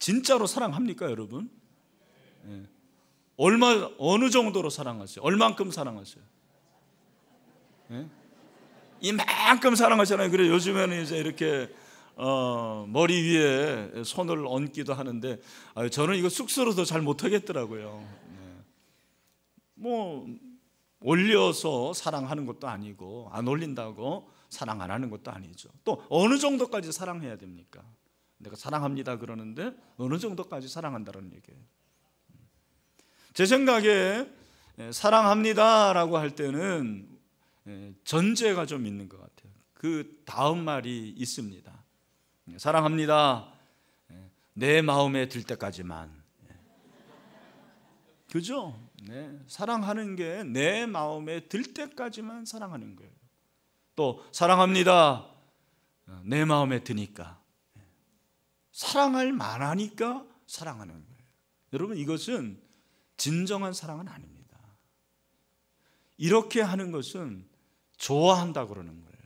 진짜로 사랑합니까, 여러분? 예. 어느 정도로 사랑하세요? 얼만큼 사랑하세요? 예? 이만큼 사랑하잖아요. 그래 요즘에는 이제 이렇게 머리 위에 손을 얹기도 하는데 저는 이거 쑥스러워서 잘 못하겠더라고요. 예. 뭐 올려서 사랑하는 것도 아니고 안 올린다고 사랑 안 하는 것도 아니죠. 또 어느 정도까지 사랑해야 됩니까? 내가 사랑합니다 그러는데 어느 정도까지 사랑한다는 얘기예요. 제 생각에 사랑합니다라고 할 때는 전제가 좀 있는 것 같아요. 그 다음 말이 있습니다. 사랑합니다. 내 마음에 들 때까지만. 그죠? 네, 사랑하는 게 내 마음에 들 때까지만 사랑하는 거예요. 또 사랑합니다. 내 마음에 드니까. 사랑할 만하니까 사랑하는 거예요. 여러분 이것은 진정한 사랑은 아닙니다. 이렇게 하는 것은 좋아한다 그러는 거예요.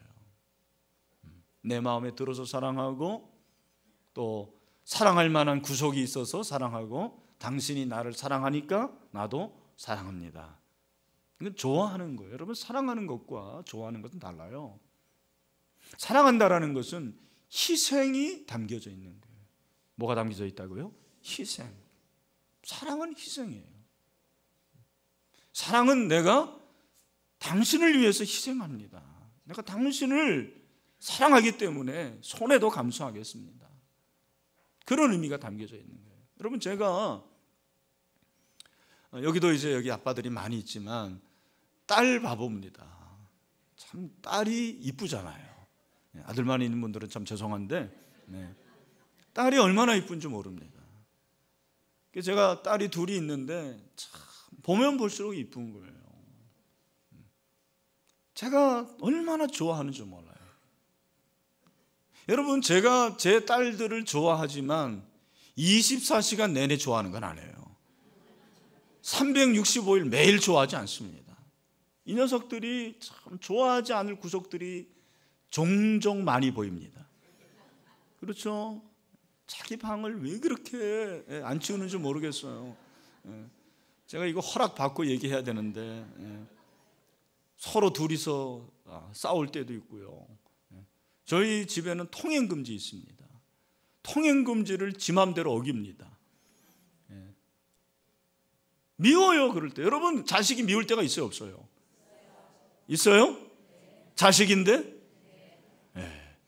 내 마음에 들어서 사랑하고 또 사랑할 만한 구속이 있어서 사랑하고 당신이 나를 사랑하니까 나도 사랑합니다. 이건 좋아하는 거예요. 여러분 사랑하는 것과 좋아하는 것은 달라요. 사랑한다라는 것은 희생이 담겨져 있는 거예요. 뭐가 담겨져 있다고요? 희생. 사랑은 희생이에요. 사랑은 내가 당신을 위해서 희생합니다. 내가 당신을 사랑하기 때문에 손해도 감수하겠습니다. 그런 의미가 담겨져 있는 거예요. 여러분 제가 여기도 이제 여기 아빠들이 많이 있지만 딸 봐봅니다. 참 딸이 이쁘잖아요. 아들만 있는 분들은 참 죄송한데 딸이 얼마나 이쁜지 모릅니다. 제가 딸이 둘이 있는데 참 보면 볼수록 이쁜 거예요. 제가 얼마나 좋아하는지 몰라요. 여러분 제가 제 딸들을 좋아하지만 24시간 내내 좋아하는 건 아니에요. 365일 매일 좋아하지 않습니다. 이 녀석들이 참 좋아하지 않을 구석들이 종종 많이 보입니다. 그렇죠? 자기 방을 왜 그렇게 안 치우는지 모르겠어요. 제가 이거 허락받고 얘기해야 되는데 서로 둘이서 싸울 때도 있고요. 저희 집에는 통행금지 있습니다. 통행금지를 지 맘대로 어깁니다. 미워요 그럴 때. 여러분 자식이 미울 때가 있어요 없어요? 있어요? 자식인데? 네.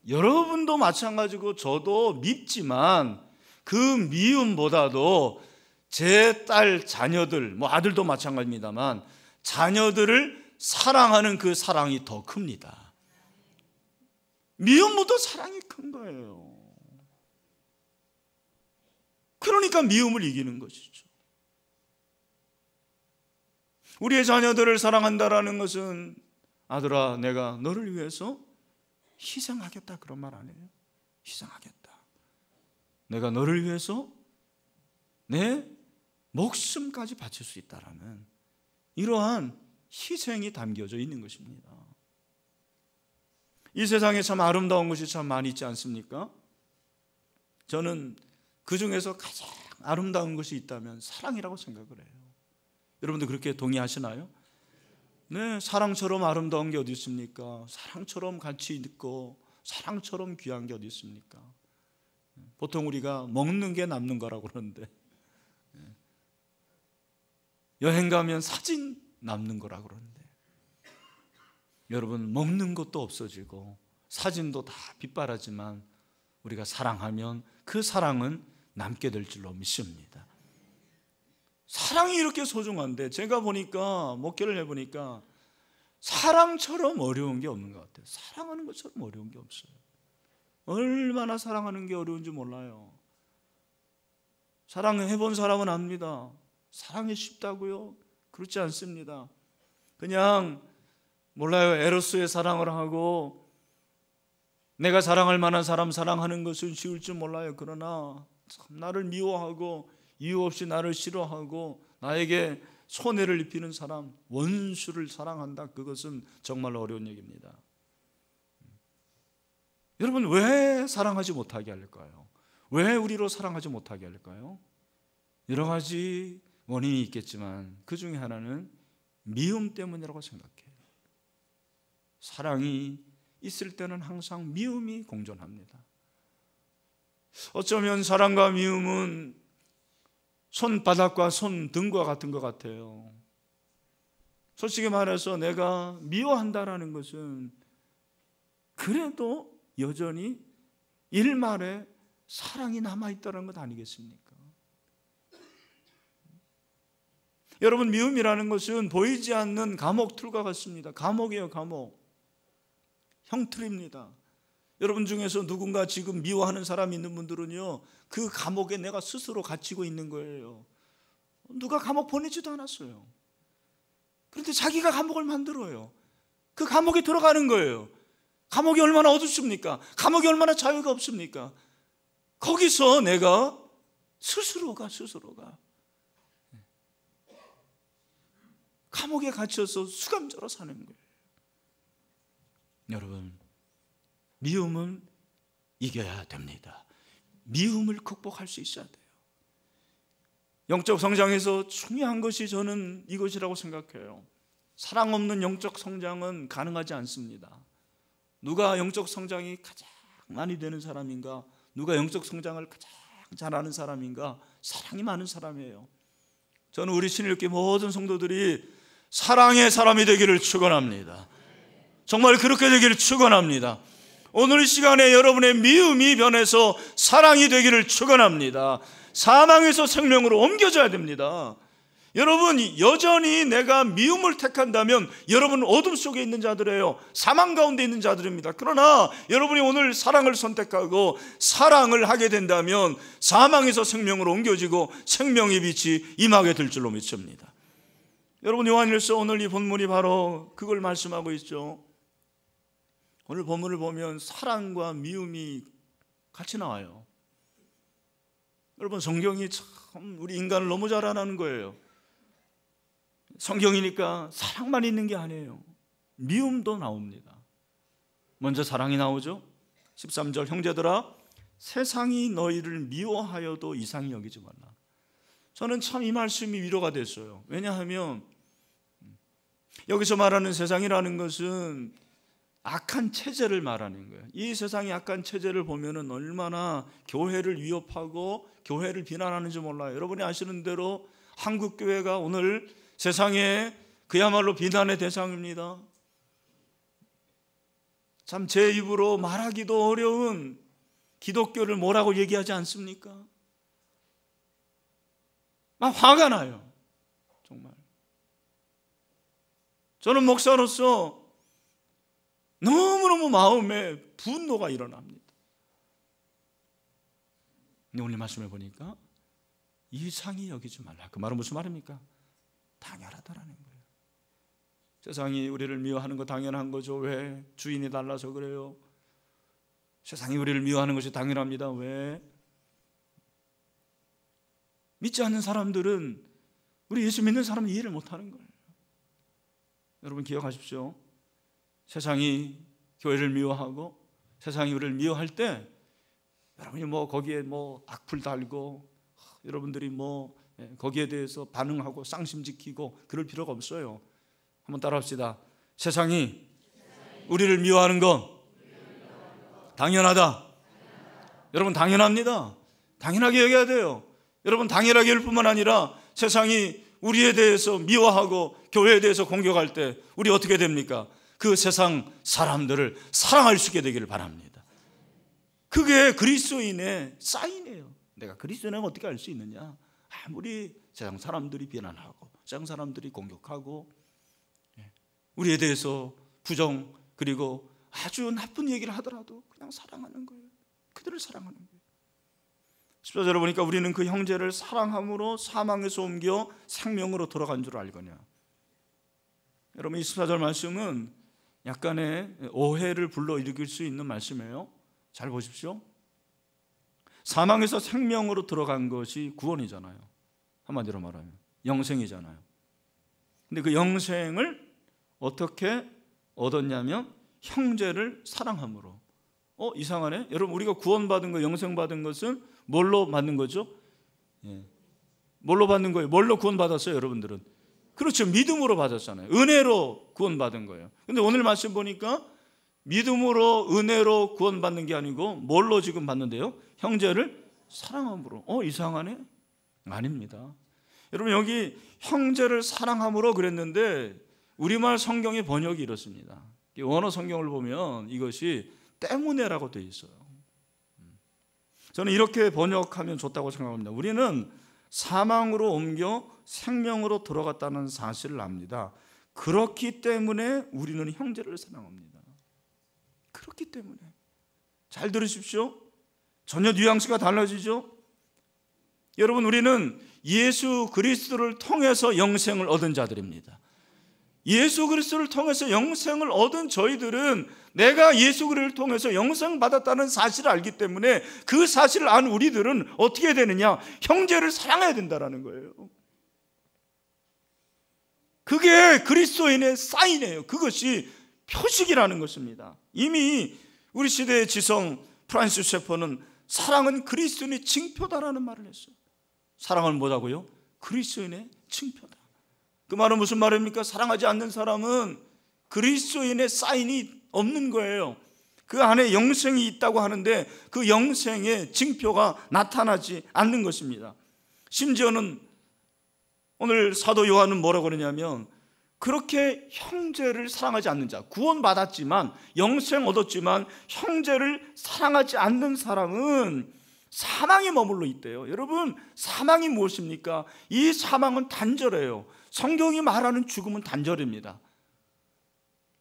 여러분도 마찬가지고 저도 밉지만 그 미움보다도 제 딸 자녀들 뭐 아들도 마찬가지입니다만 자녀들을 사랑하는 그 사랑이 더 큽니다. 미움보다 사랑이 큰 거예요. 그러니까 미움을 이기는 것이죠. 우리의 자녀들을 사랑한다라는 것은 아들아 내가 너를 위해서 희생하겠다 그런 말 아니에요? 희생하겠다. 내가 너를 위해서 내 목숨까지 바칠 수 있다라는 이러한 희생이 담겨져 있는 것입니다. 이 세상에 참 아름다운 것이 참 많이 있지 않습니까? 저는 그 중에서 가장 아름다운 것이 있다면 사랑이라고 생각을 해요. 여러분들 그렇게 동의하시나요? 네, 사랑처럼 아름다운 게 어디 있습니까? 사랑처럼 가치 있고 사랑처럼 귀한 게 어디 있습니까? 보통 우리가 먹는 게 남는 거라고 그러는데 여행 가면 사진 남는 거라고 그러는데 여러분 먹는 것도 없어지고 사진도 다 빛바라지만 우리가 사랑하면 그 사랑은 남게 될 줄로 믿습니다. 사랑이 이렇게 소중한데 제가 보니까 목회를 해보니까 사랑처럼 어려운 게 없는 것 같아요. 사랑하는 것처럼 어려운 게 없어요. 얼마나 사랑하는 게 어려운지 몰라요. 사랑해본 사람은 압니다. 사랑이 쉽다고요? 그렇지 않습니다. 그냥 몰라요. 에로스의 사랑을 하고 내가 사랑할 만한 사람 사랑하는 것은 쉬울 줄 몰라요. 그러나 참 나를 미워하고 이유 없이 나를 싫어하고 나에게 손해를 입히는 사람, 원수를 사랑한다. 그것은 정말 어려운 얘기입니다. 여러분, 왜 사랑하지 못하게 할까요? 왜 우리로 사랑하지 못하게 할까요? 여러 가지 원인이 있겠지만 그 중에 하나는 미움 때문이라고 생각해요. 사랑이 있을 때는 항상 미움이 공존합니다. 어쩌면 사랑과 미움은 손바닥과 손등과 같은 것 같아요. 솔직히 말해서 내가 미워한다라는 것은 그래도 여전히 일말에 사랑이 남아있다는 것 아니겠습니까? 여러분, 미움이라는 것은 보이지 않는 감옥틀과 같습니다. 감옥이에요, 감옥. 형틀입니다. 여러분 중에서 누군가 지금 미워하는 사람이 있는 분들은요, 그 감옥에 내가 스스로 갇히고 있는 거예요. 누가 감옥 보내지도 않았어요. 그런데 자기가 감옥을 만들어요. 그 감옥에 들어가는 거예요. 감옥이 얼마나 어둡습니까? 감옥이 얼마나 자유가 없습니까? 거기서 내가 스스로가 감옥에 갇혀서 수감자로 사는 거예요. 여러분, 미움은 이겨야 됩니다. 미움을 극복할 수 있어야 돼요. 영적 성장에서 중요한 것이 저는 이것이라고 생각해요. 사랑 없는 영적 성장은 가능하지 않습니다. 누가 영적 성장이 가장 많이 되는 사람인가? 누가 영적 성장을 가장 잘하는 사람인가? 사랑이 많은 사람이에요. 저는 우리 신일교회 모든 성도들이 사랑의 사람이 되기를 축원합니다. 정말 그렇게 되기를 축원합니다. 오늘 이 시간에 여러분의 미움이 변해서 사랑이 되기를 축원합니다. 사망에서 생명으로 옮겨져야 됩니다. 여러분, 여전히 내가 미움을 택한다면 여러분은 어둠 속에 있는 자들이에요. 사망 가운데 있는 자들입니다. 그러나 여러분이 오늘 사랑을 선택하고 사랑을 하게 된다면 사망에서 생명으로 옮겨지고 생명의 빛이 임하게 될 줄로 믿습니다. 여러분, 요한일서 오늘 이 본문이 바로 그걸 말씀하고 있죠. 오늘 본문을 보면 사랑과 미움이 같이 나와요. 여러분, 성경이 참 우리 인간을 너무 잘 알아는 거예요. 성경이니까 사랑만 있는 게 아니에요. 미움도 나옵니다. 먼저 사랑이 나오죠. 13절, 형제들아 세상이 너희를 미워하여도 이상히 여기지 말라. 저는 참 이 말씀이 위로가 됐어요. 왜냐하면 여기서 말하는 세상이라는 것은 악한 체제를 말하는 거예요. 이 세상의 악한 체제를 보면은 얼마나 교회를 위협하고 교회를 비난하는지 몰라요. 여러분이 아시는 대로 한국 교회가 오늘 세상에 그야말로 비난의 대상입니다. 참 제 입으로 말하기도 어려운 기독교를 뭐라고 얘기하지 않습니까? 막 화가 나요. 정말. 저는 목사로서 너무너무 마음에 분노가 일어납니다. 근데 오늘 말씀해 보니까 이상히 여기지 말라. 그 말은 무슨 말입니까? 당연하다라는 거예요. 세상이 우리를 미워하는 거 당연한 거죠. 왜? 주인이 달라서 그래요. 세상이 우리를 미워하는 것이 당연합니다. 왜? 믿지 않는 사람들은 우리 예수 믿는 사람은 이해를 못하는 거예요. 여러분 기억하십시오. 세상이 교회를 미워하고 세상이 우리를 미워할 때 여러분이 뭐 거기에 뭐 악플 달고 여러분들이 뭐 거기에 대해서 반응하고 쌍심 지키고 그럴 필요가 없어요. 한번 따라합시다. 세상이 우리를 미워하는 건 당연하다. 여러분 당연합니다. 당연하게 여겨야 돼요. 여러분 당연하게 할 뿐만 아니라 세상이 우리에 대해서 미워하고 교회에 대해서 공격할 때 우리 어떻게 됩니까? 그 세상 사람들을 사랑할 수 있게 되기를 바랍니다. 그게 그리스도인의 사인이에요. 내가 그리스도인을 어떻게 알 수 있느냐? 아무리 세상 사람들이 비난하고 세상 사람들이 공격하고 우리에 대해서 부정 그리고 아주 나쁜 얘기를 하더라도 그냥 사랑하는 거예요. 그들을 사랑하는 거예요. 14절에 보니까 우리는 그 형제를 사랑함으로 사망에서 옮겨 생명으로 돌아간 줄 알거냐. 여러분 이 14절 말씀은 약간의 오해를 불러일으킬 수 있는 말씀이에요. 잘 보십시오. 사망에서 생명으로 들어간 것이 구원이잖아요. 한마디로 말하면 영생이잖아요. 근데 그 영생을 어떻게 얻었냐면 형제를 사랑함으로 이상하네. 여러분, 우리가 구원받은 거, 영생 받은 것은 뭘로 받는 거죠? 뭘로 받는 거예요? 뭘로 구원받았어요, 여러분들은? 그렇죠. 믿음으로 받았잖아요. 은혜로 구원받은 거예요. 근데 오늘 말씀 보니까 믿음으로, 은혜로 구원받는 게 아니고 뭘로 지금 받는데요? 형제를 사랑함으로. 이상하네? 아닙니다. 여러분, 여기 형제를 사랑함으로 그랬는데 우리말 성경의 번역이 이렇습니다. 원어 성경을 보면 이것이 때문에라고 되어 있어요. 저는 이렇게 번역하면 좋다고 생각합니다. 우리는 사망으로 옮겨 생명으로 들어갔다는 사실을 압니다. 그렇기 때문에 우리는 형제를 사랑합니다. 그렇기 때문에. 잘 들으십시오. 전혀 뉘앙스가 달라지죠? 여러분, 우리는 예수 그리스도를 통해서 영생을 얻은 자들입니다. 예수 그리스도를 통해서 영생을 얻은 저희들은 내가 예수 그리스도를 통해서 영생 받았다는 사실을 알기 때문에 그 사실을 안 우리들은 어떻게 되느냐? 형제를 사랑해야 된다는 거예요. 그게 그리스도인의 사인이에요. 그것이 표식이라는 것입니다. 이미 우리 시대의 지성 프란시스 셰퍼는 사랑은 그리스도인의 징표다라는 말을 했어요. 사랑은 뭐라고요? 그리스도인의 징표다. 그 말은 무슨 말입니까? 사랑하지 않는 사람은 그리스도인의 사인이 없는 거예요. 그 안에 영생이 있다고 하는데 그 영생의 징표가 나타나지 않는 것입니다. 심지어는 오늘 사도 요한은 뭐라고 그러냐면, 그렇게 형제를 사랑하지 않는 자, 구원받았지만 영생 얻었지만 형제를 사랑하지 않는 사람은 사망에 머물러 있대요. 여러분, 사망이 무엇입니까? 이 사망은 단절해요. 성경이 말하는 죽음은 단절입니다.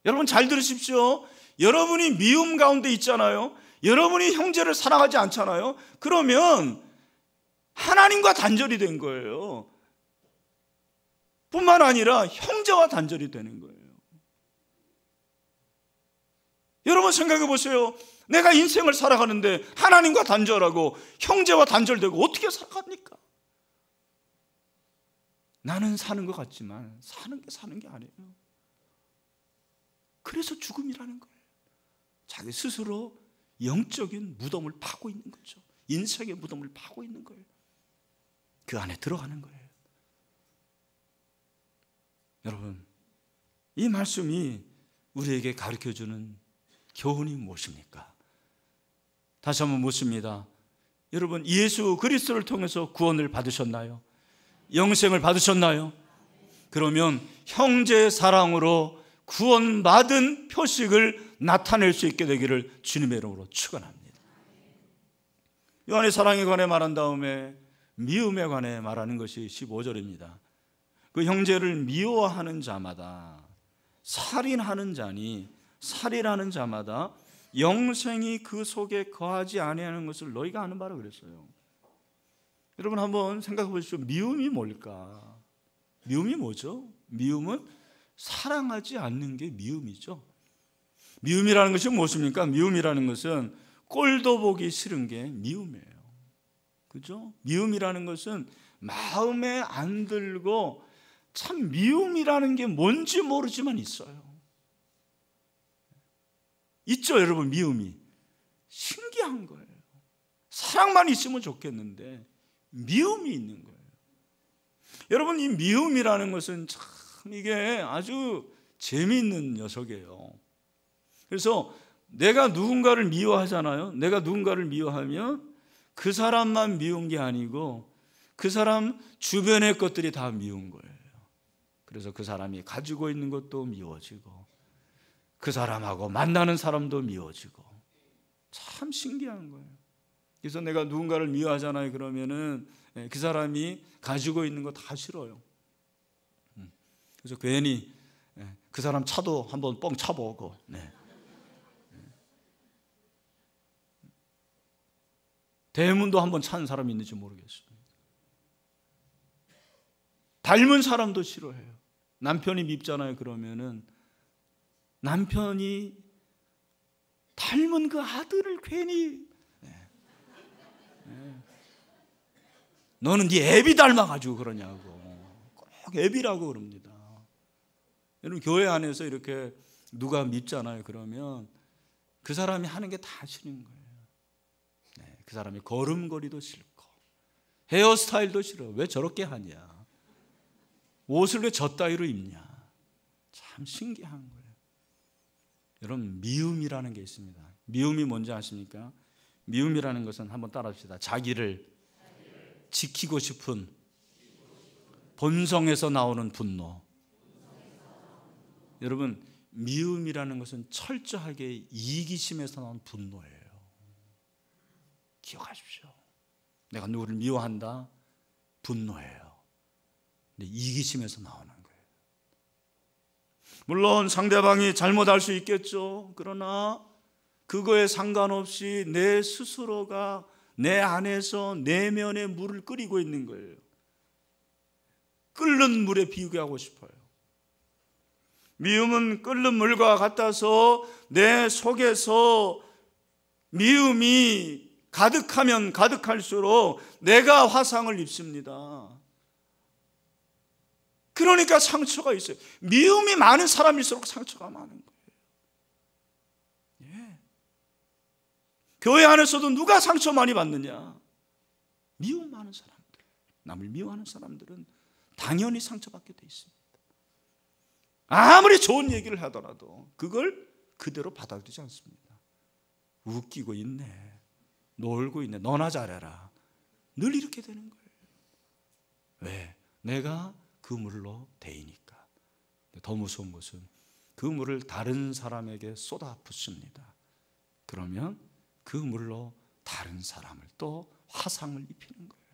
여러분, 잘 들으십시오. 여러분이 미움 가운데 있잖아요. 여러분이 형제를 사랑하지 않잖아요. 그러면 하나님과 단절이 된 거예요. 뿐만 아니라 형제와 단절이 되는 거예요. 여러분, 생각해 보세요. 내가 인생을 살아가는데 하나님과 단절하고 형제와 단절되고 어떻게 살아갑니까? 나는 사는 것 같지만 사는 게 아니에요. 그래서 죽음이라는 거예요. 자기 스스로 영적인 무덤을 파고 있는 거죠. 인생의 무덤을 파고 있는 거예요. 그 안에 들어가는 거예요. 여러분, 이 말씀이 우리에게 가르쳐주는 교훈이 무엇입니까? 다시 한번 묻습니다. 여러분, 예수 그리스도를 통해서 구원을 받으셨나요? 영생을 받으셨나요? 그러면 형제의 사랑으로 구원받은 표식을 나타낼 수 있게 되기를 주님의 이름으로 축원합니다. 요한의 사랑에 관해 말한 다음에 미움에 관해 말하는 것이 15절입니다. 그 형제를 미워하는 자마다, 살인하는 자니 살인하는 자마다 영생이 그 속에 거하지 아니하는 것을 너희가 아는 바라 그랬어요. 여러분, 한번 생각해 보십시오. 미움이 뭘까? 미움이 뭐죠? 미움은 사랑하지 않는 게 미움이죠. 미움이라는 것이 무엇입니까? 미움이라는 것은 꼴도 보기 싫은 게 미움이에요. 그죠? 미움이라는 것은 마음에 안 들고, 참 미움이라는 게 뭔지 모르지만 있어요. 있죠, 여러분. 미움이 신기한 거예요. 사랑만 있으면 좋겠는데 미움이 있는 거예요. 여러분, 이 미움이라는 것은 참 이게 아주 재미있는 녀석이에요. 그래서 내가 누군가를 미워하잖아요. 내가 누군가를 미워하면 그 사람만 미운 게 아니고 그 사람 주변의 것들이 다 미운 거예요. 그래서 그 사람이 가지고 있는 것도 미워지고 그 사람하고 만나는 사람도 미워지고, 참 신기한 거예요. 그래서 내가 누군가를 미워하잖아요. 그러면은 그 사람이 가지고 있는 거 다 싫어요. 그래서 괜히 그 사람 차도 한번 뻥 차보고, 대문도 한번 찬 사람이 있는지 모르겠어요. 닮은 사람도 싫어해요. 남편이 밉잖아요. 그러면은 남편이 닮은 그 아들을 괜히 너는 네 애비 닮아가지고 그러냐고 꼭 애비라고 그럽니다. 여러분, 교회 안에서 이렇게 누가 밉잖아요. 그러면 그 사람이 하는 게 다 싫은 거예요. 네, 그 사람이 걸음걸이도 싫고 헤어스타일도 싫어. 왜 저렇게 하냐? 옷을 왜 저 따위로 입냐? 참 신기한 거예요. 여러분, 미움이라는 게 있습니다. 미움이 뭔지 아십니까? 미움이라는 것은 한번 따라합시다. 자기를 지키고 싶은 본성에서 나오는 분노. 여러분, 미움이라는 것은 철저하게 이기심에서 나온 분노예요. 기억하십시오. 내가 누구를 미워한다? 분노예요. 근데 이기심에서 나오는 거예요. 물론 상대방이 잘못할 수 있겠죠. 그러나 그거에 상관없이 내 스스로가 내 안에서 내면의 물을 끓이고 있는 거예요. 끓는 물에 비유하고 싶어요. 미움은 끓는 물과 같아서 내 속에서 미움이 가득하면 가득할수록 내가 화상을 입습니다. 그러니까 상처가 있어요. 미움이 많은 사람일수록 상처가 많은 거예요. 예. 교회 안에서도 누가 상처 많이 받느냐? 미움 많은 사람들, 남을 미워하는 사람들은 당연히 상처받게 돼 있습니다. 아무리 좋은 얘기를 하더라도 그걸 그대로 받아들이지 않습니다. 웃기고 있네, 놀고 있네, 너나 잘해라, 늘 이렇게 되는 거예요. 왜? 내가 그 물로 데이니까. 더 무서운 것은 그 물을 다른 사람에게 쏟아붓습니다. 그러면 그 물로 다른 사람을 또 화상을 입히는 거예요.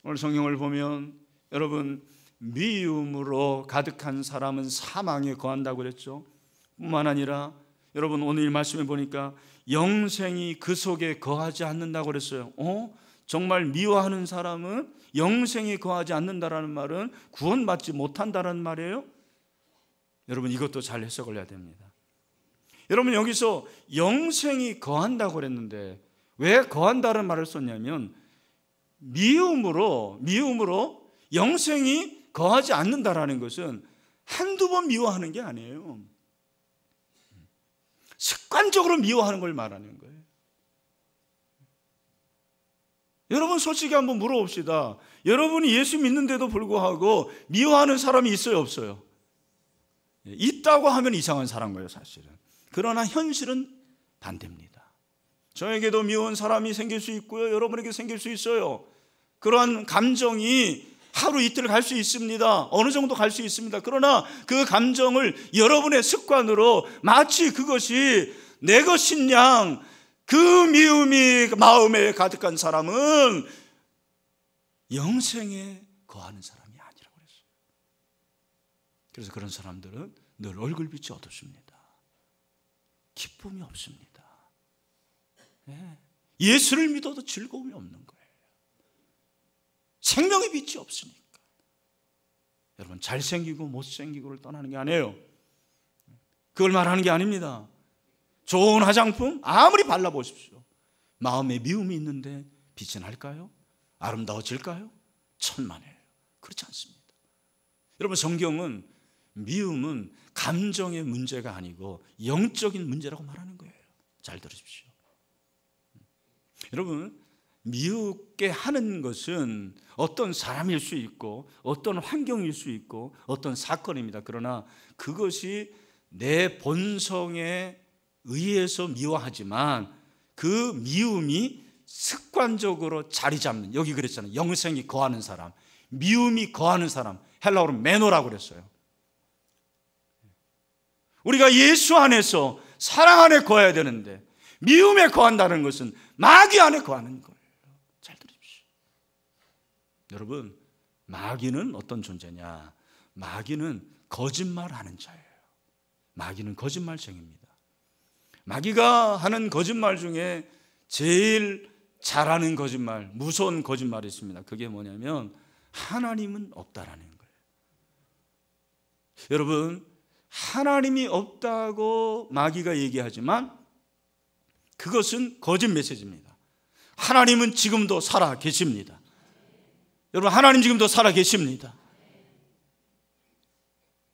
오늘 성경을 보면 여러분, 미움으로 가득한 사람은 사망에 거한다고 그랬죠. 뿐만 아니라 여러분, 오늘 말씀에 보니까 영생이 그 속에 거하지 않는다고 그랬어요. 정말 미워하는 사람은 영생이 거하지 않는다라는 말은 구원받지 못한다라는 말이에요. 여러분, 이것도 잘 해석을 해야 됩니다. 여러분, 여기서 영생이 거한다고 그랬는데 왜 거한다는 말을 썼냐면 미움으로 영생이 거하지 않는다라는 것은 한두 번 미워하는 게 아니에요. 습관적으로 미워하는 걸 말하는 거예요. 여러분, 솔직히 한번 물어봅시다. 여러분이 예수 믿는데도 불구하고 미워하는 사람이 있어요, 없어요? 있다고 하면 이상한 사람 거예요, 사실은. 그러나 현실은 반대입니다. 저에게도 미워한 사람이 생길 수 있고요, 여러분에게 생길 수 있어요. 그러한 감정이 하루 이틀 갈 수 있습니다. 어느 정도 갈 수 있습니다. 그러나 그 감정을 여러분의 습관으로 마치 그것이 내 것인 양, 그 미움이 마음에 가득한 사람은 영생에 거하는 사람이 아니라고 그랬어요. 그래서 그런 사람들은 늘 얼굴빛이 어둡습니다. 기쁨이 없습니다. 예수를 믿어도 즐거움이 없는 거예요. 생명의 빛이 없으니까. 여러분, 잘생기고 못생기고를 떠나는 게 아니에요. 그걸 말하는 게 아닙니다. 좋은 화장품 아무리 발라보십시오. 마음에 미움이 있는데 빛이 날까요? 아름다워질까요? 천만에요. 그렇지 않습니다. 여러분, 성경은 미움은 감정의 문제가 아니고 영적인 문제라고 말하는 거예요. 잘 들으십시오. 여러분, 미우게 하는 것은 어떤 사람일 수 있고 어떤 환경일 수 있고 어떤 사건입니다. 그러나 그것이 내 본성에 의해서 미워하지만 그 미움이 습관적으로 자리 잡는, 여기 그랬잖아요. 영생이 거하는 사람, 미움이 거하는 사람, 헬라어로 메노라고 그랬어요. 우리가 예수 안에서 사랑 안에 거해야 되는데 미움에 거한다는 것은 마귀 안에 거하는 거예요. 잘 들으십시오. 여러분, 마귀는 어떤 존재냐? 마귀는 거짓말하는 자예요. 마귀는 거짓말쟁이입니다. 마귀가 하는 거짓말 중에 제일 잘하는 거짓말, 무서운 거짓말이 있습니다. 그게 뭐냐면 하나님은 없다라는 거예요. 여러분, 하나님이 없다고 마귀가 얘기하지만 그것은 거짓 메시지입니다. 하나님은 지금도 살아 계십니다. 여러분, 하나님 지금도 살아 계십니다.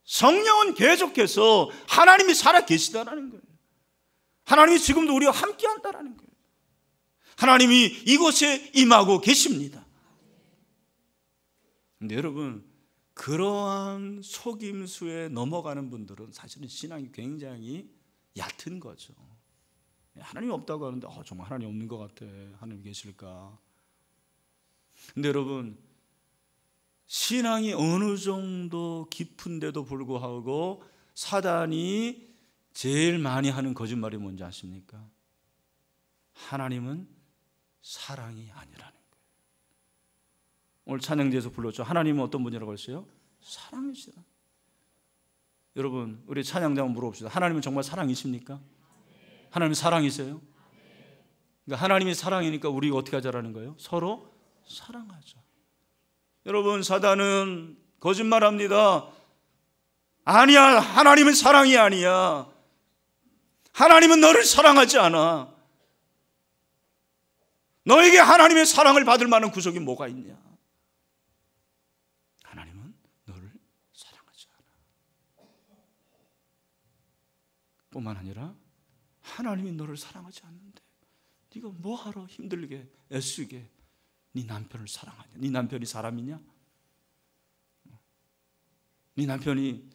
성령은 계속해서 하나님이 살아 계시다라는 거예요. 하나님이 지금도 우리와 함께 한다라는 거예요. 하나님이 이곳에 임하고 계십니다. 근데 여러분, 그러한 속임수에 넘어가는 분들은 사실은 신앙이 굉장히 얕은 거죠. 하나님이 없다고 하는데 정말 하나님 없는 것 같아. 하나님 계실까? 근데 여러분, 신앙이 어느 정도 깊은데도 불구하고 사단이 제일 많이 하는 거짓말이 뭔지 아십니까? 하나님은 사랑이 아니라는 거예요. 오늘 찬양대에서 불렀죠. 하나님은 어떤 분이라고 했어요? 사랑이시다. 여러분, 우리 찬양대 한번 물어봅시다. 하나님은 정말 사랑이십니까? 하나님은 사랑이세요? 그러니까 하나님이 사랑이니까 우리가 어떻게 하자라는 거예요? 서로 사랑하자. 여러분, 사단은 거짓말합니다. 아니야, 하나님은 사랑이 아니야. 하나님은 너를 사랑하지 않아. 너에게 하나님의 사랑을 받을 만한 구석이 뭐가 있냐? 하나님은 너를 사랑하지 않아. 뿐만 아니라 하나님이 너를 사랑하지 않는데 네가 뭐하러 힘들게 애쓰게 네 남편을 사랑하냐? 네 남편이 사람이냐? 네 남편이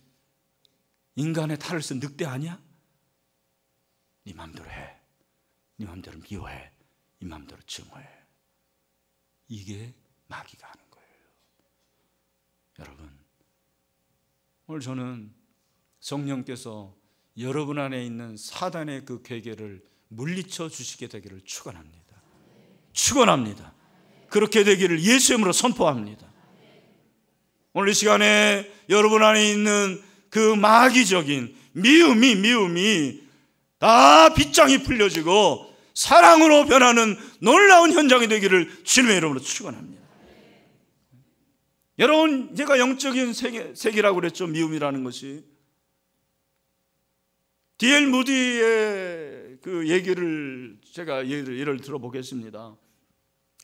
인간의 탈을 쓴 늑대 아니야? 네 마음대로 해. 네 마음대로 미워해. 네 마음대로 증오해. 이게 마귀가 하는 거예요. 여러분, 오늘 저는 성령께서 여러분 안에 있는 사단의 그 괴계를 물리쳐 주시게 되기를 축원합니다. 축원합니다. 그렇게 되기를 예수의 이름으로 선포합니다. 오늘 이 시간에 여러분 안에 있는 그 마귀적인 미움이 다 빗장이 풀려지고 사랑으로 변하는 놀라운 현장이 되기를 주님의 이름으로 축원합니다. 여러분, 제가 영적인 세계라고 그랬죠. 미움이라는 것이. D.L. 무디의 그 얘기를 제가 예를 들어보겠습니다.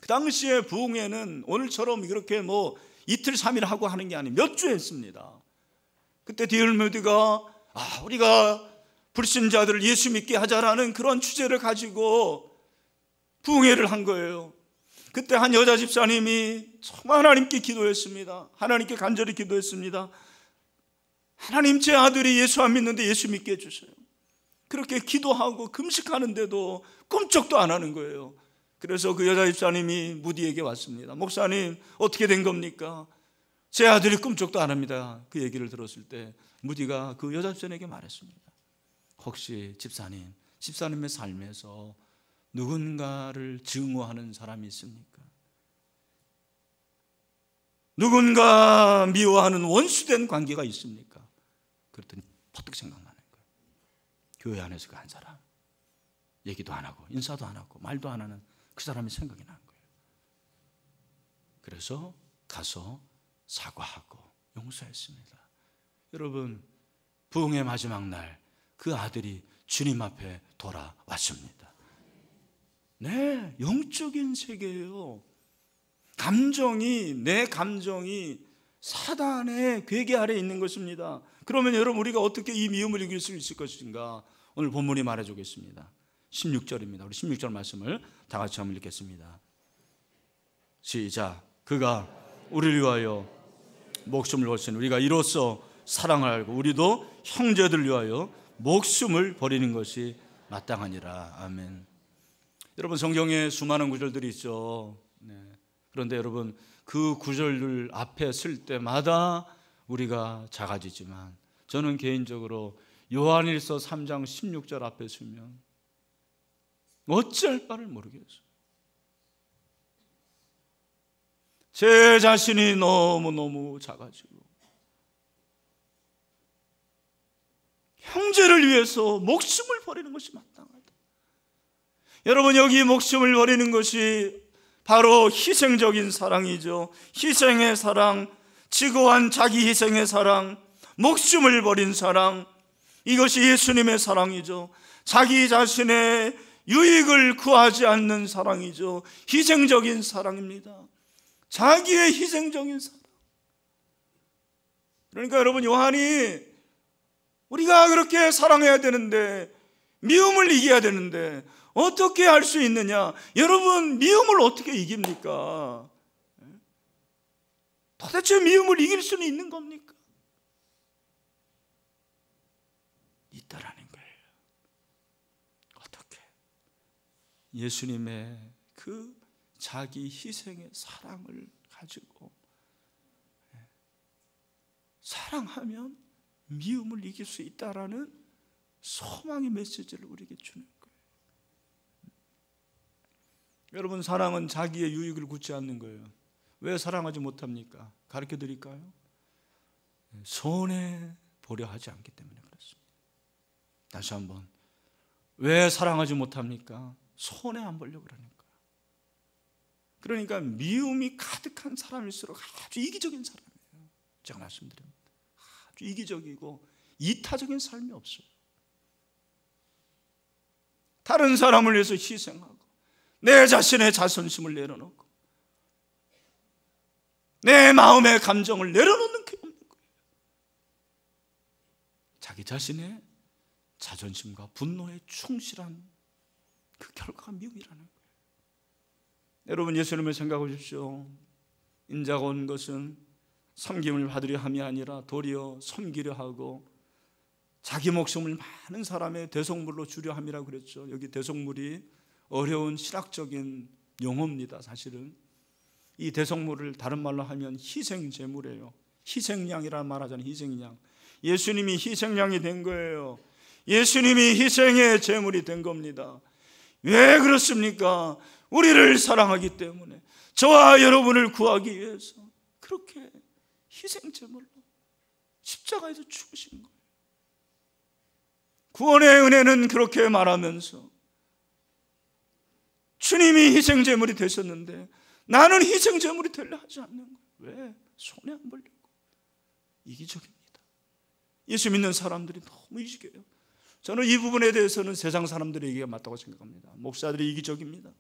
그 당시에 부흥회는 오늘처럼 이렇게 이틀 3일 하고 하는 게 아니고 몇 주 했습니다. 그때 D.L. 무디가 우리가 불신자들을 예수 믿게 하자라는 그런 주제를 가지고 부흥회를 한 거예요. 그때 한 여자 집사님이 정말 하나님께 기도했습니다. 하나님께 간절히 기도했습니다. 하나님, 제 아들이 예수 안 믿는데 예수 믿게 해주세요. 그렇게 기도하고 금식하는데도 꿈쩍도 안 하는 거예요. 그래서 그 여자 집사님이 무디에게 왔습니다. 목사님, 어떻게 된 겁니까? 제 아들이 꿈쩍도 안 합니다. 그 얘기를 들었을 때 무디가 그 여자 집사님에게 말했습니다. 혹시 집사님의 삶에서 누군가를 증오하는 사람이 있습니까? 누군가 미워하는 원수된 관계가 있습니까? 그랬더니 퍼뜩 생각나는 거예요. 교회 안에서 그 한 사람, 얘기도 안 하고 인사도 안 하고 말도 안 하는 그 사람이 생각이 난 거예요. 그래서 가서 사과하고 용서했습니다. 여러분, 부흥의 마지막 날 그 아들이 주님 앞에 돌아왔습니다. 네, 영적인 세계예요. 내 감정이 사단의 괴계 아래에 있는 것입니다. 그러면 여러분, 우리가 어떻게 이 미움을 이길 수 있을 것인가? 오늘 본문이 말해주겠습니다. 16절입니다. 우리 16절 말씀을 다 같이 한번 읽겠습니다. 시작. 그가 우리를 위하여 목숨을 버리신 우리가 이로써 사랑을 알고 우리도 형제들 위하여 목숨을 버리는 것이 마땅하니라. 아멘. 여러분, 성경에 수많은 구절들이 있죠. 네. 그런데 여러분, 그 구절들 앞에 쓸 때마다 우리가 작아지지만 저는 개인적으로 요한일서 3장 16절 앞에 쓰면 어찌할 바를 모르겠어요. 제 자신이 너무너무 작아지고 형제를 위해서 목숨을 버리는 것이 마땅하다. 여러분, 여기 목숨을 버리는 것이 바로 희생적인 사랑이죠. 희생의 사랑, 지고한 자기 희생의 사랑, 목숨을 버린 사랑, 이것이 예수님의 사랑이죠. 자기 자신의 유익을 구하지 않는 사랑이죠. 희생적인 사랑입니다. 자기의 희생적인 사랑. 그러니까 여러분, 요한이 우리가 그렇게 사랑해야 되는데 미움을 이겨야 되는데 어떻게 할 수 있느냐? 여러분, 미움을 어떻게 이깁니까? 도대체 미움을 이길 수는 있는 겁니까? 있다라는 거예요. 어떻게? 예수님의 그 자기 희생의 사랑을 가지고 사랑하면 미움을 이길 수 있다라는 소망의 메시지를 우리에게 주는 거예요. 여러분, 사랑은 자기의 유익을 굳지 않는 거예요. 왜 사랑하지 못합니까? 가르쳐 드릴까요? 손해 보려 하지 않기 때문에 그렇습니다. 다시 한번, 왜 사랑하지 못합니까? 손해 안 보려고 그러는 거예요. 그러니까 미움이 가득한 사람일수록 아주 이기적인 사람이에요. 제가 말씀드립니다. 아주 이기적이고 이타적인 삶이 없어요. 다른 사람을 위해서 희생하고 내 자신의 자존심을 내려놓고 내 마음의 감정을 내려놓는 게 없는 거예요. 자기 자신의 자존심과 분노에 충실한 그 결과가 미움이라는 거예요. 여러분, 예수님을 생각해 주십시오. 인자가 온 것은 섬김을 받으려 함이 아니라 도리어 섬기려 하고 자기 목숨을 많은 사람의 대속물로 주려 함이라고 그랬죠. 여기 대속물이 어려운 신학적인 용어입니다. 사실은 이 대속물을 다른 말로 하면 희생제물이에요. 희생양이라는 말 하잖아요. 희생양. 예수님이 희생양이 된 거예요. 예수님이 희생의 제물이 된 겁니다. 왜 그렇습니까? 우리를 사랑하기 때문에, 저와 여러분을 구하기 위해서 그렇게 희생제물로 십자가에서 죽으신 거예요. 구원의 은혜는 그렇게 말하면서 주님이 희생제물이 되셨는데 나는 희생제물이 되려 하지 않는 거예요. 왜? 손해 안 보려고. 이기적입니다. 예수 믿는 사람들이 너무 이기적이에요. 저는 이 부분에 대해서는 세상 사람들의 얘기가 맞다고 생각합니다. 목사들이 이기적입니다.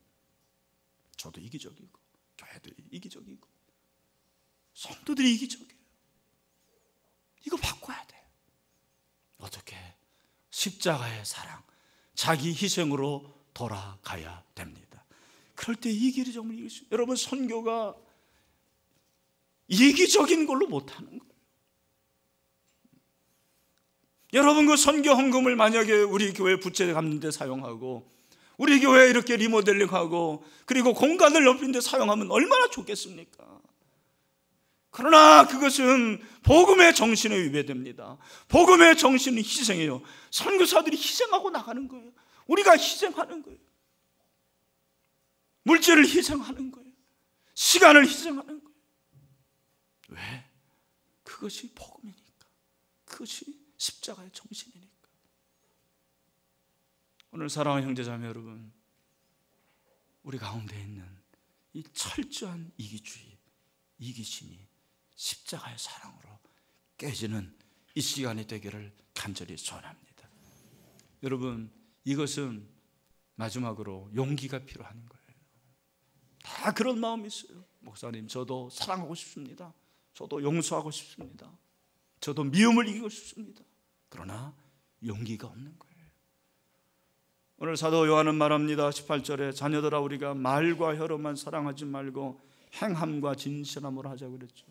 저도 이기적이고 교회도 이기적이고 성도들이 이기적이에요. 이거 바꿔야 돼요. 어떻게? 십자가의 사랑, 자기 희생으로 돌아가야 됩니다. 그럴 때 이 길이 정말 이길 수 있어요. 여러분, 선교가 이기적인 걸로 못하는 거예요. 여러분, 그 선교 헌금을 만약에 우리 교회 부채 갚는 데 사용하고 우리 교회 이렇게 리모델링하고 그리고 공간을 넓히는 데 사용하면 얼마나 좋겠습니까? 그러나 그것은 복음의 정신에 위배됩니다. 복음의 정신은 희생이에요. 선교사들이 희생하고 나가는 거예요. 우리가 희생하는 거예요. 물질을 희생하는 거예요. 시간을 희생하는 거예요. 왜? 그것이 복음이니까. 그것이 십자가의 정신이니까. 오늘 사랑하는 형제자매 여러분, 우리 가운데 있는 이 철저한 이기주의, 이기심이 십자가의 사랑으로 깨지는 이 시간이 되기를 간절히 소원합니다. 여러분, 이것은 마지막으로 용기가 필요한 거예요. 다 그런 마음이 있어요. 목사님, 저도 사랑하고 싶습니다. 저도 용서하고 싶습니다. 저도 미움을 이기고 싶습니다. 그러나 용기가 없는 거예요. 오늘 사도 요한은 말합니다. 18절에 자녀들아, 우리가 말과 혀로만 사랑하지 말고 행함과 진실함으로 하자고 그랬죠.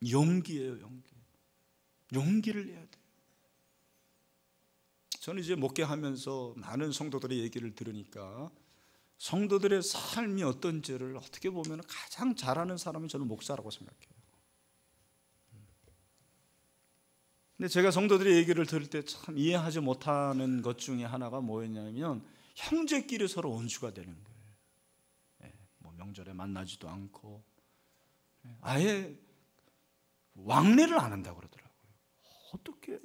용기예요, 용기. 용기를 내야 돼요. 저는 이제 목회하면서 많은 성도들의 얘기를 들으니까 성도들의 삶이 어떤지를 어떻게 보면 가장 잘 아는 사람은 저는 목사라고 생각해요. 근데 제가 성도들의 얘기를 들을 때 참 이해하지 못하는 것 중에 하나가 뭐였냐면 형제끼리 서로 원수가 되는 거예요. 뭐 명절에 만나지도 않고 아예 왕래를 안 한다고 그러더라고요. 어떻게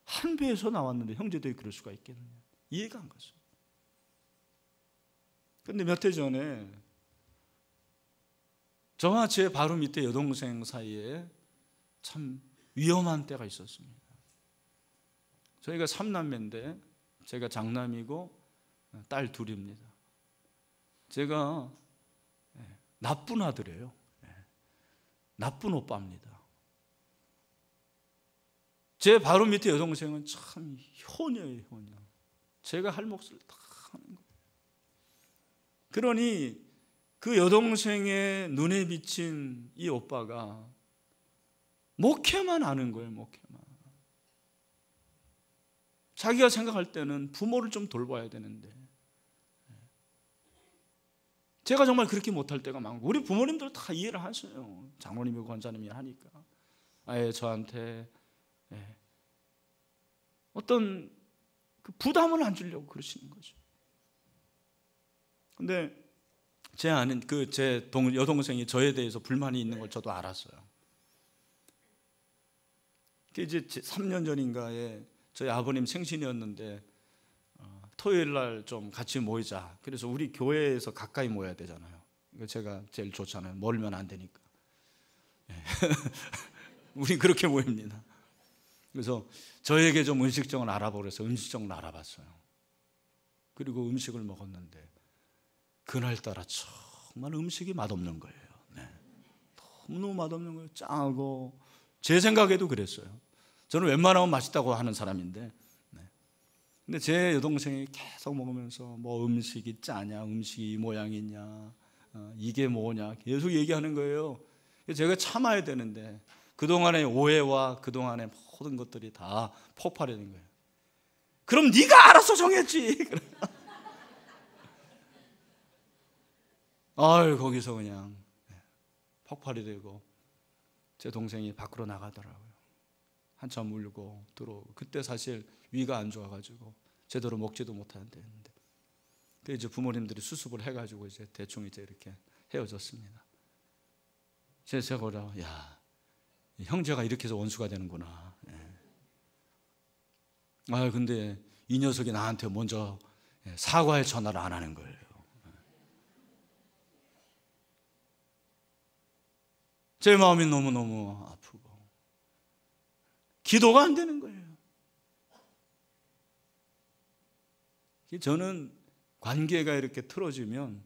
한 배에서 나왔는데 형제들이 그럴 수가 있겠느냐. 이해가 안 갔어요. 그런데 몇 해 전에 저와 제 바로 밑에 여동생 사이에 참 위험한 때가 있었습니다. 저희가 3남매인데 제가 장남이고 딸 둘입니다. 제가 나쁜 아들이에요. 나쁜 오빠입니다. 제 바로 밑에 여동생은 참 효녀예요, 효녀. 제가 할 몫을 다 하는 거예요. 그러니 그 여동생의 눈에 비친 이 오빠가 목회만 하는 거예요, 목회만. 자기가 생각할 때는 부모를 좀 돌봐야 되는데, 제가 정말 그렇게 못할 때가 많고, 우리 부모님들 다 이해를 하세요. 장로님이고 권사님이 하니까. 아예 저한테 어떤 그 부담을 안 주려고 그러시는 거죠. 근데 제 아는 제 여동생이 저에 대해서 불만이 있는 걸 저도 알았어요. 이제 3년 전인가에 저희 아버님 생신이었는데 토요일 날 좀 같이 모이자. 그래서 우리 교회에서 가까이 모여야 되잖아요. 이거 제가 제일 좋잖아요. 멀면 안 되니까. 우리 그렇게 모입니다. 그래서 저에게 좀 음식점을 알아보라 해서 음식점을 알아봤어요. 그리고 음식을 먹었는데 그날따라 정말 음식이 맛없는 거예요. 너무 맛없는 거예요. 짜고. 제 생각에도 그랬어요. 저는 웬만하면 맛있다고 하는 사람인데, 근데 제 여동생이 계속 먹으면서 뭐 음식이 짜냐, 음식이 이 모양이냐, 이게 뭐냐 계속 얘기하는 거예요. 제가 참아야 되는데 그동안의 오해와 그동안의 모든 것들이 다 폭발이 된 거예요. 그럼 네가 알아서 정했지. 거기서 그냥 폭발이 되고 제 동생이 밖으로 나가더라고요. 한참 울고 들어오고. 그때 사실 위가 안 좋아가지고 제대로 먹지도 못하는데, 이제 부모님들이 수습을 해가지고 이제 대충 이제 이렇게 헤어졌습니다. 제가 보라, 야, 형제가 이렇게 해서 원수가 되는구나. 근데 이 녀석이 나한테 먼저 사과의 전화를 안 하는 거예요. 제 마음이 너무너무 아프고 기도가 안 되는 거예요. 저는 관계가 이렇게 틀어지면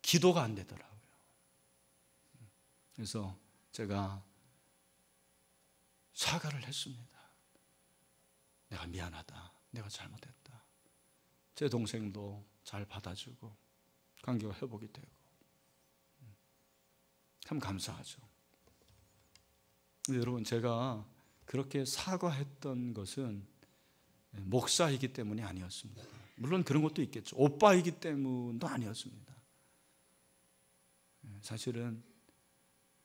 기도가 안 되더라고요. 그래서 제가 사과를 했습니다. 내가 미안하다. 내가 잘못했다. 제 동생도 잘 받아주고 관계가 회복이 되고 참 감사하죠. 근데 여러분, 제가 그렇게 사과했던 것은 목사이기 때문이 아니었습니다. 물론 그런 것도 있겠죠. 오빠이기 때문도 아니었습니다. 사실은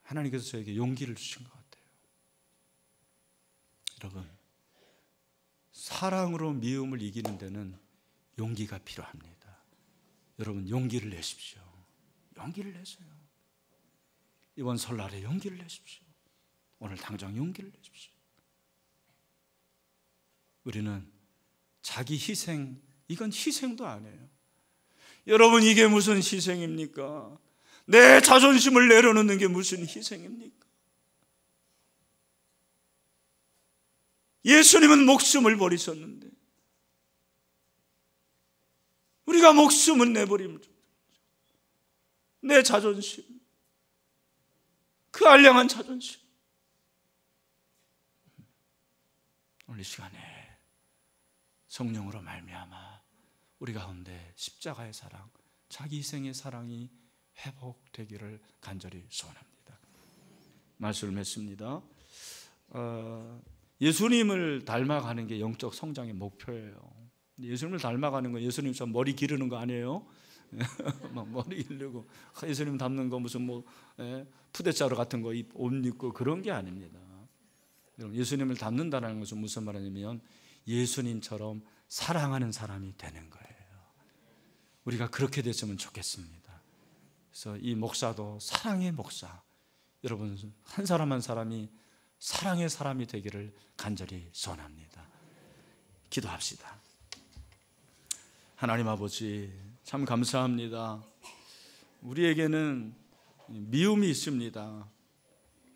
하나님께서 저에게 용기를 주신 것 같아요. 여러분, 사랑으로 미움을 이기는 데는 용기가 필요합니다. 여러분, 용기를 내십시오. 용기를 내세요. 이번 설날에 용기를 내십시오. 오늘 당장 용기를 내십시오. 우리는 자기 희생, 이건 희생도 아니에요. 여러분, 이게 무슨 희생입니까? 내 자존심을 내려놓는 게 무슨 희생입니까? 예수님은 목숨을 버리셨는데 우리가 목숨은 내버리면 내 자존심, 그 알량한 자존심, 오늘 이 시간에 성령으로 말미암아 우리 가운데 십자가의 사랑, 자기 희생의 사랑이 회복되기를 간절히 소원합니다. 말씀을 맺습니다. 예수님을 닮아가는 게 영적 성장의 목표예요. 예수님을 닮아가는 건 예수님처럼 머리 기르는 거 아니에요. 막 머리 기르고 예수님 닮는 거 무슨 푸대자루 같은 거 옷 입고 그런 게 아닙니다. 예수님을 닮는다는 것은 무슨 말이냐면 예수님처럼 사랑하는 사람이 되는 거예요. 우리가 그렇게 됐으면 좋겠습니다. 그래서 이 목사도 사랑의 목사, 여러분 한 사람 한 사람이 사랑의 사람이 되기를 간절히 소원합니다. 기도합시다. 하나님 아버지, 참 감사합니다. 우리에게는 미움이 있습니다.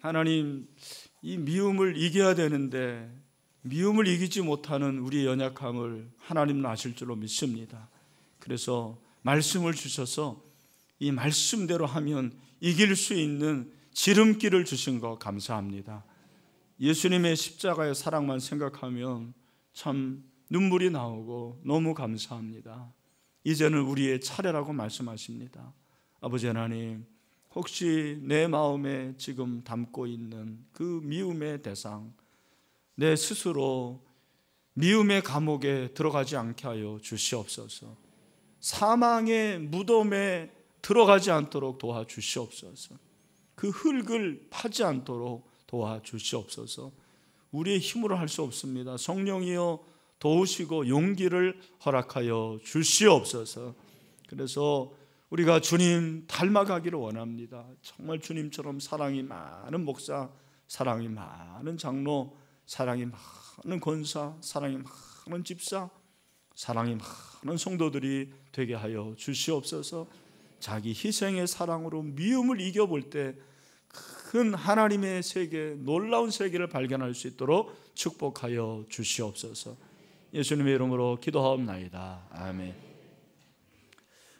하나님, 이 미움을 이겨야 되는데 미움을 이기지 못하는 우리의 연약함을 하나님은 아실 줄로 믿습니다. 그래서 말씀을 주셔서 이 말씀대로 하면 이길 수 있는 지름길을 주신 거 감사합니다. 예수님의 십자가의 사랑만 생각하면 참 눈물이 나오고 너무 감사합니다. 이제는 우리의 차례라고 말씀하십니다. 아버지 하나님, 혹시 내 마음에 지금 담고 있는 그 미움의 대상, 내 스스로 미움의 감옥에 들어가지 않게 하여 주시옵소서. 사망의 무덤에 들어가지 않도록 도와주시옵소서. 그 흙을 파지 않도록 도와주시옵소서. 우리의 힘으로 할 수 없습니다. 성령이여 도우시고 용기를 허락하여 주시옵소서. 그래서 우리가 주님 닮아가기를 원합니다. 정말 주님처럼 사랑이 많은 목사, 사랑이 많은 장로, 사랑이 많은 권사, 사랑이 많은 집사, 사랑이 많은 성도들이 되게 하여 주시옵소서. 자기 희생의 사랑으로 미움을 이겨볼 때 큰 하나님의 세계, 놀라운 세계를 발견할 수 있도록 축복하여 주시옵소서. 예수님의 이름으로 기도하옵나이다. 아멘.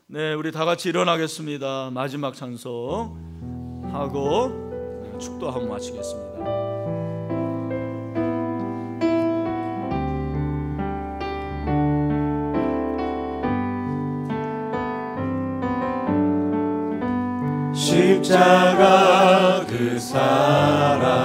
네, 우리 다 같이 일어나겠습니다. 마지막 찬송하고 축도하고 마치겠습니다. 십자가 그 사랑